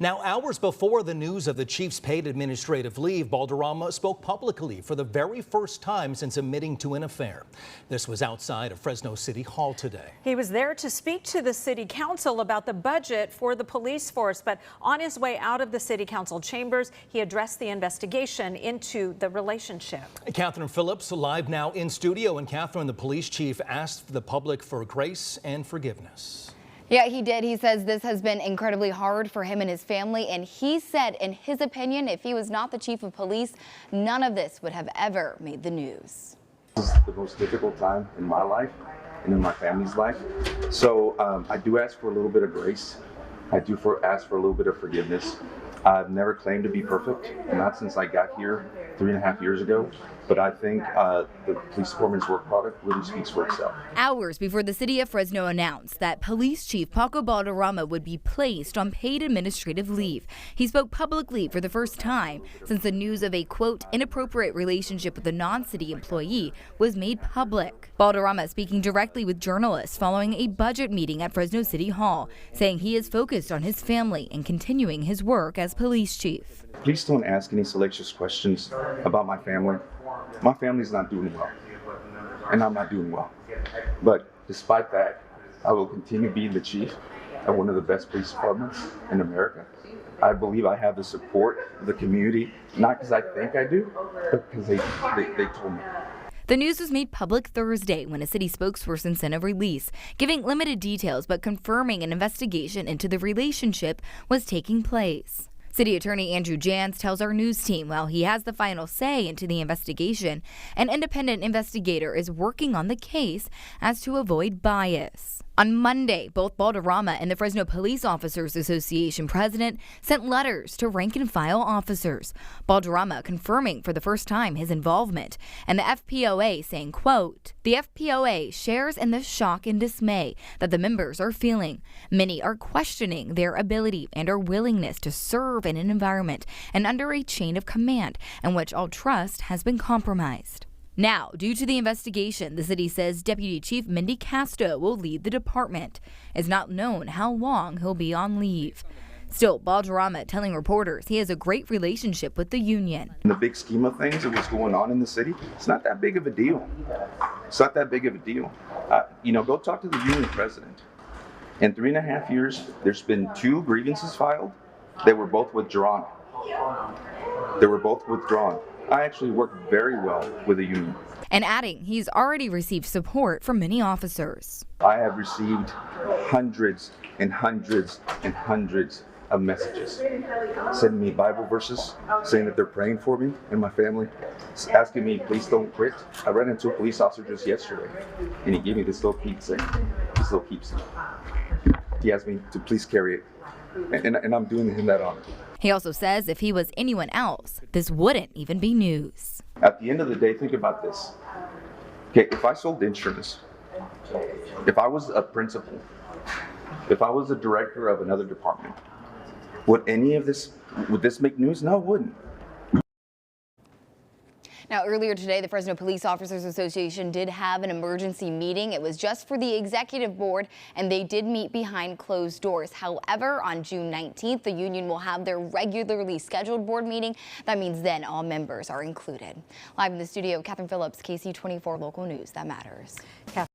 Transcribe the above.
Now, hours before the news of the chief's paid administrative leave, Balderrama spoke publicly for the very first time since admitting to an affair. This was outside of Fresno City Hall today. He was there to speak to the city council about the budget for the police force, but on his way out of the city council chambers, he addressed the investigation into the relationship. Catherine Phillips live now in studio. And Catherine, the police chief asked the public for grace and forgiveness. Yeah, he did. He says this has been incredibly hard for him and his family. And he said, in his opinion, if he was not the chief of police, none of this would have ever made the news. This is the most difficult time in my life and in my family's life. So I do ask for a little bit of grace. I do ask for a little bit of forgiveness. I've never claimed to be perfect, not since I got here 3.5 years ago. But I think the police department's work product really speaks for itself. Hours before the city of Fresno announced that Police Chief Paco Balderrama would be placed on paid administrative leave, he spoke publicly for the first time since the news of a, quote, inappropriate relationship with a non-city employee was made public. Balderrama speaking directly with journalists following a budget meeting at Fresno City Hall, saying he is focused on his family and continuing his work as police chief. Please don't ask any salacious questions about my family. My family's not doing well, and I'm not doing well. But despite that, I will continue being the chief of one of the best police departments in America. I believe I have the support of the community, not because I think I do, but because they told me. The news was made public Thursday when a city spokesperson sent a release, giving limited details but confirming an investigation into the relationship was taking place. City Attorney Andrew Jans tells our news team while he has the final say into the investigation, an independent investigator is working on the case as to avoid bias. On Monday, both Balderrama and the Fresno Police Officers Association president sent letters to rank-and-file officers. Balderrama confirming for the first time his involvement, and the FPOA saying, quote, the FPOA shares in the shock and dismay that the members are feeling. Many are questioning their ability and our willingness to serve in an environment and under a chain of command in which all trust has been compromised. Now, due to the investigation, the city says Deputy Chief Mindy Castro will lead the department. It's not known how long he'll be on leave. Still, Balderrama telling reporters he has a great relationship with the union. In the big scheme of things of what's going on in the city, it's not that big of a deal. It's not that big of a deal. Go talk to the union president. In 3.5 years, there's been 2 grievances filed. They were both withdrawn. I actually work very well with the union. And adding he's already received support from many officers. I have received hundreds and hundreds and hundreds of messages sending me Bible verses, saying that they're praying for me and my family, asking me, please don't quit. I ran into a police officer just yesterday, and he gave me this little keepsake. He asked me to please carry it, and I'm doing him that honor. He also says if he was anyone else, this wouldn't even be news. At the end of the day, think about this. Okay, if I sold insurance, if I was a principal, if I was a director of another department, would this make news? No, it wouldn't. Now, earlier today, the Fresno Police Officers Association did have an emergency meeting. It was just for the executive board, and they did meet behind closed doors. However, on June 19th, the union will have their regularly scheduled board meeting. That means then all members are included. Live in the studio, Catherine Phillips, KC24 Local News that matters.